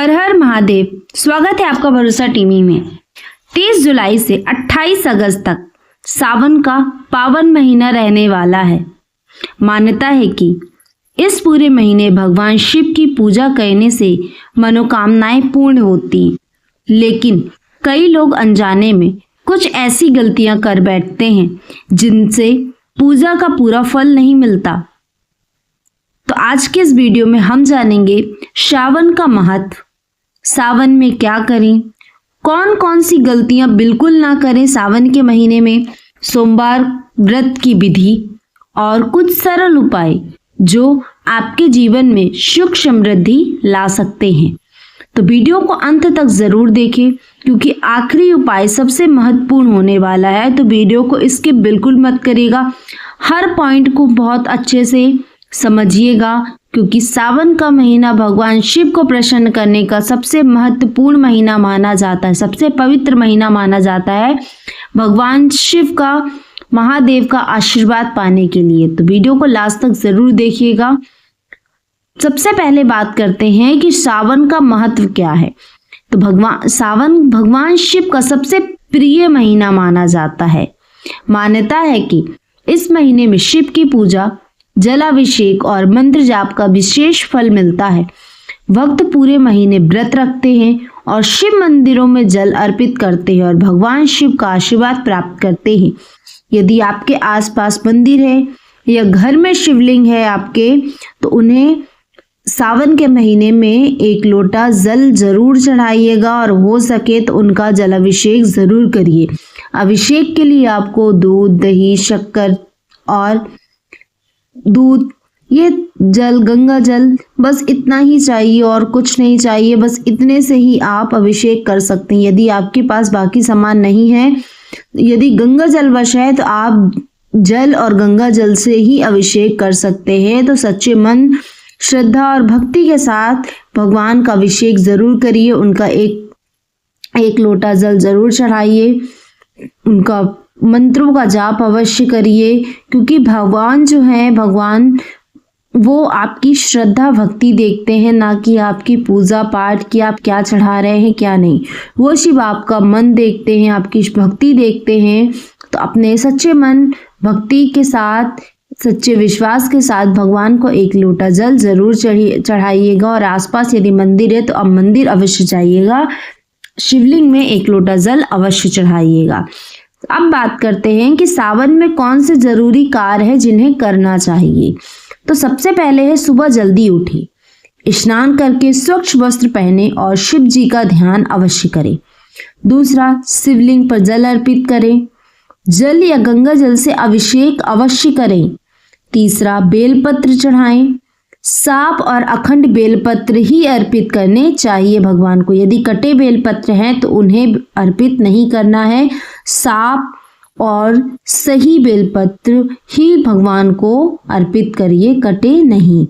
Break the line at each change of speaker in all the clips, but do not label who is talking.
हर हर महादेव। स्वागत है आपका भरोसा टीवी में। 30 जुलाई से 28 अगस्त तक सावन का पावन महीना रहने वाला है। मान्यता है कि इस पूरे महीने भगवान शिव की पूजा करने से मनोकामनाएं पूर्ण होती, लेकिन कई लोग अनजाने में कुछ ऐसी गलतियां कर बैठते हैं जिनसे पूजा का पूरा फल नहीं मिलता। तो आज के इस वीडियो में हम जानेंगे सावन का महत्व, सावन में क्या करें, कौन कौन सी गलतियां बिल्कुल ना करें सावन के महीने में, सोमवार व्रत की विधि और कुछ सरल उपाय जो आपके जीवन में सुख समृद्धि ला सकते हैं। तो वीडियो को अंत तक जरूर देखें क्योंकि आखिरी उपाय सबसे महत्वपूर्ण होने वाला है। तो वीडियो को स्किप बिल्कुल मत करिएगा, हर पॉइंट को बहुत अच्छे से समझिएगा क्योंकि सावन का महीना भगवान शिव को प्रसन्न करने का सबसे महत्वपूर्ण महीना माना जाता है, सबसे पवित्र महीना माना जाता है भगवान शिव का, महादेव का आशीर्वाद पाने के लिए। तो वीडियो को लास्ट तक जरूर देखिएगा। सबसे पहले बात करते हैं कि सावन का महत्व क्या है। तो सावन भगवान शिव का सबसे प्रिय महीना माना जाता है। मान्यता है कि इस महीने में शिव की पूजा, जलाभिषेक और मंत्र जाप का विशेष फल मिलता है। भक्त पूरे महीने व्रत रखते हैं और शिव मंदिरों में जल अर्पित करते हैं और भगवान शिव का आशीर्वाद प्राप्त करते हैं। यदि आपके आसपास मंदिर है या घर में शिवलिंग है आपके, तो उन्हें सावन के महीने में 1 लोटा जल जरूर चढ़ाइएगा और हो सके तो उनका जलाभिषेक जरूर करिए। अभिषेक के लिए आपको दूध, दही, शक्कर और दूध, ये जल, गंगा जल, बस इतना ही चाहिए और कुछ नहीं चाहिए। बस इतने से ही आप अभिषेक कर सकते हैं। यदि आपके पास बाकी सामान नहीं है, यदि गंगा जल वश है तो आप जल और गंगा जल से ही अभिषेक कर सकते हैं। तो सच्चे मन, श्रद्धा और भक्ति के साथ भगवान का अभिषेक जरूर करिए। उनका एक लोटा जल जरूर चढ़ाइए, उनका मंत्रों का जाप अवश्य करिए क्योंकि भगवान जो है, भगवान वो आपकी श्रद्धा भक्ति देखते हैं, ना कि आपकी पूजा पाठ की आप क्या चढ़ा रहे हैं क्या नहीं। वो शिव आपका मन देखते हैं, आपकी भक्ति देखते हैं। तो अपने सच्चे मन, भक्ति के साथ, सच्चे विश्वास के साथ भगवान को 1 लोटा जल जरूर चढ़ाइएगा और आसपास यदि मंदिर है तो अब मंदिर अवश्य जाइएगा, शिवलिंग में 1 लोटा जल अवश्य चढ़ाइएगा। अब बात करते हैं कि सावन में कौन से जरूरी कार्य है जिन्हें करना चाहिए। तो सबसे पहले है सुबह जल्दी उठे, स्नान करके स्वच्छ वस्त्र पहने और शिव जी का ध्यान अवश्य करें। दूसरा, शिवलिंग पर जल अर्पित करें, जल या गंगा जल से अभिषेक अवश्य करें। तीसरा, बेलपत्र चढ़ाएं। साफ और अखंड बेलपत्र ही अर्पित करने चाहिए भगवान को। यदि कटे बेलपत्र हैं तो उन्हें अर्पित नहीं करना है। साफ और सही बेलपत्र ही भगवान को अर्पित करिए, कटे नहीं।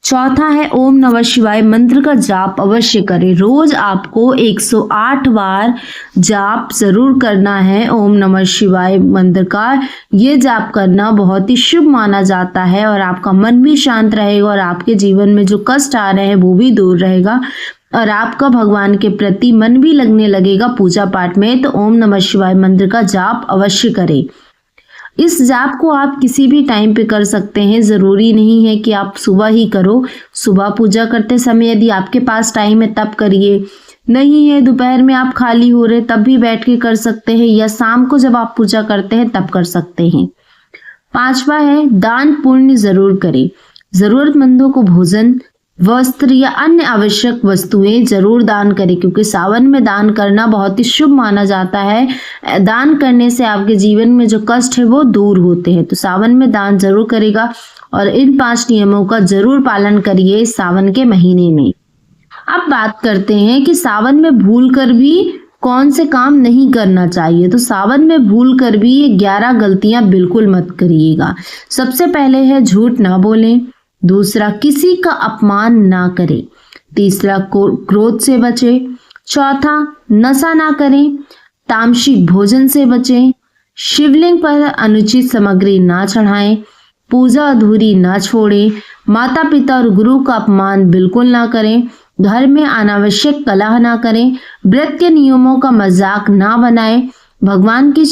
चौथा है ओम नमः शिवाय मंत्र का जाप अवश्य करें। रोज आपको 108 बार जाप जरूर करना है ओम नमः शिवाय मंत्र का। ये जाप करना बहुत ही शुभ माना जाता है और आपका मन भी शांत रहेगा और आपके जीवन में जो कष्ट आ रहे हैं वो भी दूर रहेगा और आपका भगवान के प्रति मन भी लगने लगेगा पूजा पाठ में। तो ओम नमः शिवाय मंत्र का जाप अवश्य करें। इस जाप को आप किसी भी टाइम पे कर सकते हैं, ज़रूरी नहीं है कि आप सुबह ही करो। सुबह पूजा करते समय यदि आपके पास टाइम है तब करिए, नहीं है दोपहर में आप खाली हो रहे तब भी बैठ के कर सकते हैं, या शाम को जब आप पूजा करते हैं तब कर सकते हैं। 5वां है दान पुण्य जरूर करें। ज़रूरतमंदों को भोजन, वस्त्र या अन्य आवश्यक वस्तुएं जरूर दान करें क्योंकि सावन में दान करना बहुत ही शुभ माना जाता है। दान करने से आपके जीवन में जो कष्ट है वो दूर होते हैं। तो सावन में दान जरूर करेगा और इन 5 नियमों का जरूर पालन करिए सावन के महीने में। अब बात करते हैं कि सावन में भूल कर भी कौन से काम नहीं करना चाहिए। तो सावन में भूल कर भी ये 11 गलतियां बिल्कुल मत करिएगा। सबसे पहले है झूठ ना बोलें। दूसरा, किसी का अपमान ना करें। तीसरा, क्रोध से बचें। चौथा, नशा ना करें। तामसिक भोजन से बचें। शिवलिंग पर अनुचित सामग्री ना चढ़ाएं। पूजा अधूरी ना छोड़ें। माता पिता और गुरु का अपमान बिल्कुल ना करें। घर में अनावश्यक कलह ना करें, व्रत के नियमों का मजाक ना बनाएं, भगवान की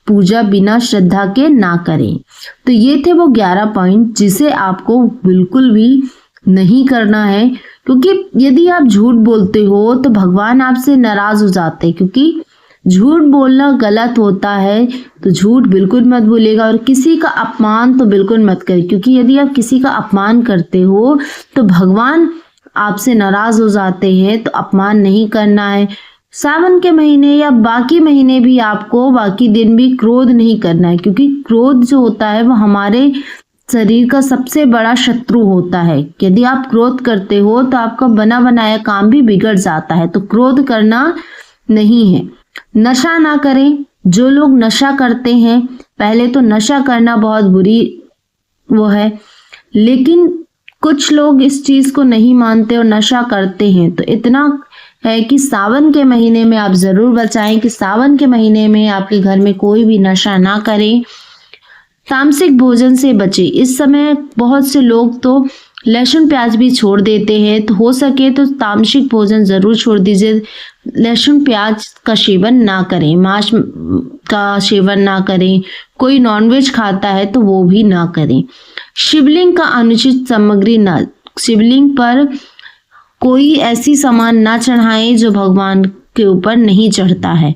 पूजा बिना श्रद्धा के ना करें। तो ये थे वो 11 पॉइंट जिसे आपको बिल्कुल भी नहीं करना है, क्योंकि यदि आप झूठ बोलते हो तो भगवान आपसे नाराज हो जाते हैं, क्योंकि झूठ बोलना गलत होता है। तो झूठ बिल्कुल मत बोलिएगा और किसी का अपमान तो बिल्कुल मत करिए, क्योंकि यदि आप किसी का अपमान करते हो तो भगवान आपसे नाराज हो जाते हैं। तो अपमान नहीं करना है। सावन के महीने या बाकी महीने भी आपको बाकी दिन भी क्रोध नहीं करना है, क्योंकि क्रोध जो होता है वो हमारे शरीर का सबसे बड़ा शत्रु होता है। यदि आप क्रोध करते हो तो आपका बना बनाया काम भी बिगड़ जाता है। तो क्रोध करना नहीं है। नशा ना करें। जो लोग नशा करते हैं, पहले तो नशा करना बहुत बुरी वो है, लेकिन कुछ लोग इस चीज को नहीं मानते और नशा करते हैं। तो इतना है कि सावन के महीने में आप जरूर बचाएं कि सावन के महीने में आपके घर में कोई भी नशा ना करें। तामसिक भोजन से बचें। इस समय बहुत से लोग तो लहसुन प्याज भी छोड़ देते हैं, तो हो सके तो तामसिक भोजन जरूर छोड़ दीजिए। लहसुन प्याज का सेवन ना करें, मांस का सेवन ना करें, कोई नॉनवेज खाता है तो वो भी ना करें। शिवलिंग का अनुचित सामग्री ना, शिवलिंग पर कोई ऐसी सामान ना चढ़ाएं जो भगवान के ऊपर नहीं चढ़ता है।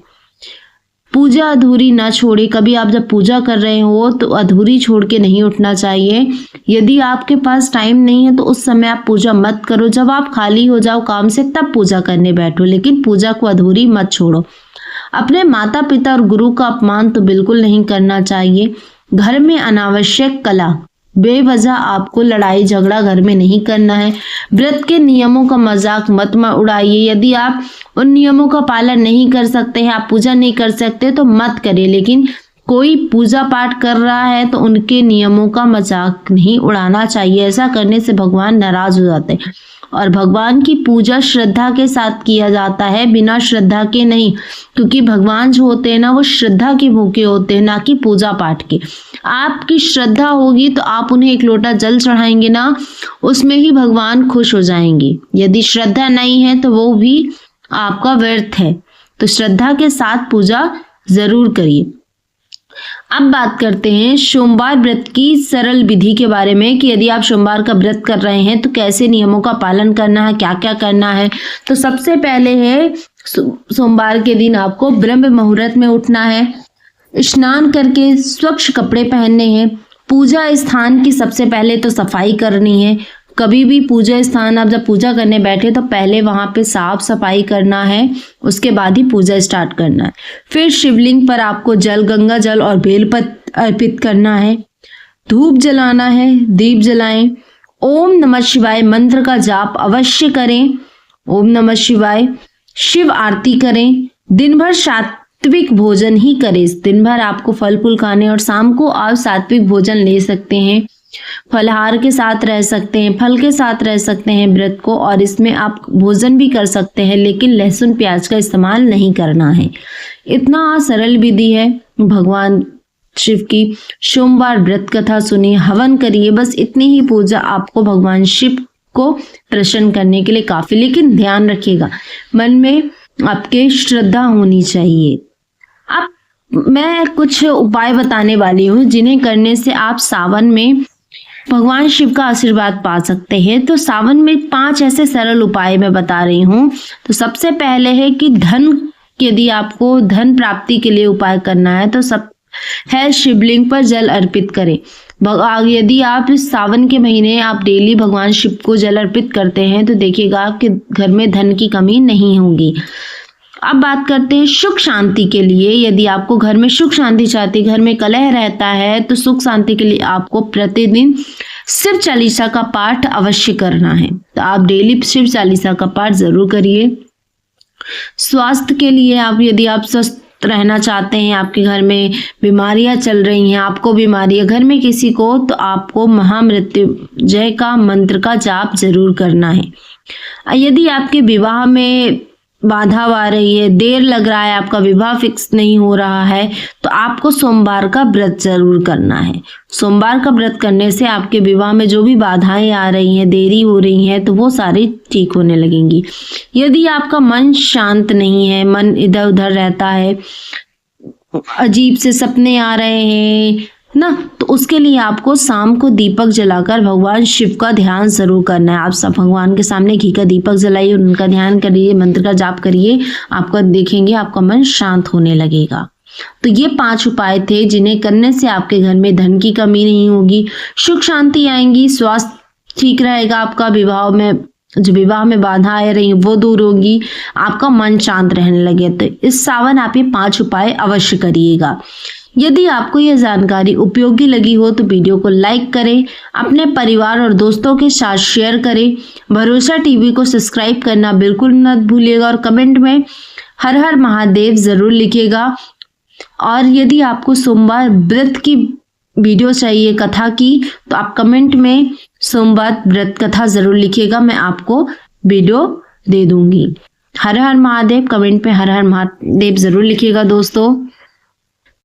पूजा अधूरी ना छोड़े। कभी आप जब पूजा कर रहे हो तो अधूरी छोड़ के नहीं उठना चाहिए। यदि आपके पास टाइम नहीं है तो उस समय आप पूजा मत करो। जब आप खाली हो जाओ काम से तब पूजा करने बैठो, लेकिन पूजा को अधूरी मत छोड़ो। अपने माता पिता और गुरु का अपमान तो बिल्कुल नहीं करना चाहिए। घर में अनावश्यक कलह, बेवजह आपको लड़ाई झगड़ा घर में नहीं करना है। व्रत के नियमों का मजाक मत उड़ाइए। यदि आप उन नियमों का पालन नहीं कर सकते हैं, आप पूजा नहीं कर सकते तो मत करिए, लेकिन कोई पूजा पाठ कर रहा है तो उनके नियमों का मजाक नहीं उड़ाना चाहिए। ऐसा करने से भगवान नाराज हो जाते हैं। और भगवान की पूजा श्रद्धा के साथ किया जाता है, बिना श्रद्धा के नहीं, क्योंकि भगवान जो होते हैं ना वो श्रद्धा के भूखे होते हैं, ना कि पूजा पाठ के। आपकी श्रद्धा होगी तो आप उन्हें एक लोटा जल चढ़ाएंगे ना, उसमें ही भगवान खुश हो जाएंगे। यदि श्रद्धा नहीं है तो वो भी आपका व्यर्थ है। तो श्रद्धा के साथ पूजा जरूर करिए। अब बात करते हैं सोमवार व्रत की सरल विधि के बारे में कि यदि आप सोमवार का व्रत कर रहे हैं तो कैसे नियमों का पालन करना है, क्या क्या करना है। तो सबसे पहले है सोमवार के दिन आपको ब्रह्म मुहूर्त में उठना है, स्नान करके स्वच्छ कपड़े पहनने हैं, पूजा स्थान की सबसे पहले तो सफाई करनी है। कभी भी पूजा स्थान आप जब पूजा करने बैठे तो पहले वहां पे साफ सफाई करना है, उसके बाद ही पूजा स्टार्ट करना है। फिर शिवलिंग पर आपको जल, गंगा जल और बेलपत्र अर्पित करना है, धूप जलाना है, दीप जलाएं, ओम नमः शिवाय मंत्र का जाप अवश्य करें। ओम नमः शिवाय, शिव आरती करें। दिन भर सात्विक भोजन ही करें। दिन भर आपको फल फूल खाने और शाम को आप सात्विक भोजन ले सकते हैं, फलहार के साथ रह सकते हैं, फल के साथ रह सकते हैं व्रत को, और इसमें आप भोजन भी कर सकते हैं, लेकिन लहसुन प्याज का इस्तेमाल नहीं करना है। इतना सरल विधि है भगवान शिव की। सोमवार व्रत कथा सुनिए, हवन करिए, बस इतनी ही पूजा आपको भगवान शिव को प्रसन्न करने के लिए काफी। लेकिन ध्यान रखिएगा मन में आपके श्रद्धा होनी चाहिए। अब मैं कुछ उपाय बताने वाली हूँ जिन्हें करने से आप सावन में भगवान शिव का आशीर्वाद पा सकते हैं। तो सावन में 5 ऐसे सरल उपाय मैं बता रही हूँ। तो सबसे पहले है कि यदि आपको धन प्राप्ति के लिए उपाय करना है तो सब है शिवलिंग पर जल अर्पित करें। यदि आप इस सावन के महीने आप डेली भगवान शिव को जल अर्पित करते हैं तो देखिएगा आपके घर में धन की कमी नहीं होगी। अब बात करते हैं सुख शांति के लिए। यदि आपको घर में सुख शांति चाहती, घर में कलह रहता है, तो सुख शांति के लिए आपको प्रतिदिन शिव चालीसा का पाठ अवश्य करना है। तो आप डेली शिव चालीसा का पाठ जरूर करिए। स्वास्थ्य के लिए यदि आप स्वस्थ रहना चाहते हैं, आपके घर में बीमारियां चल रही हैं, आपको बीमारी है घर में किसी को, तो आपको महामृत्युंजय का मंत्र का जाप जरूर करना है। यदि आपके विवाह में बाधा आ रही है, देर लग रहा है, आपका विवाह फिक्स नहीं हो रहा है, तो आपको सोमवार का व्रत जरूर करना है। सोमवार का व्रत करने से आपके विवाह में जो भी बाधाएं आ रही हैं, देरी हो रही हैं, तो वो सारी ठीक होने लगेंगी। यदि आपका मन शांत नहीं है, मन इधर उधर रहता है, अजीब से सपने आ रहे हैं ना, तो उसके लिए आपको शाम को दीपक जलाकर भगवान शिव का ध्यान जरूर करना है। आप सब भगवान के सामने घी का दीपक जलाइए, उनका ध्यान करिए, मंत्र का जाप करिए, आपका देखेंगे आपका मन शांत होने लगेगा। तो ये 5 उपाय थे जिन्हें करने से आपके घर में धन की कमी नहीं होगी, सुख शांति आएंगी, स्वास्थ्य ठीक रहेगा, आपका विवाह में बाधा आ रही वो दूर होगी, आपका मन शांत रहने लगे। तो इस सावन आप ये 5 उपाय अवश्य करिएगा। यदि आपको यह जानकारी उपयोगी लगी हो तो वीडियो को लाइक करें, अपने परिवार और दोस्तों के साथ शेयर करें। भरोसा टीवी को सब्सक्राइब करना बिल्कुल मत भूलिएगा और कमेंट में हर हर महादेव जरूर लिखिएगा। और यदि आपको सोमवार व्रत की वीडियो चाहिए कथा की, तो आप कमेंट में सोमवार व्रत कथा जरूर लिखिएगा, मैं आपको वीडियो दे दूंगी। हर हर महादेव, कमेंट में हर हर महादेव जरूर लिखिएगा दोस्तों।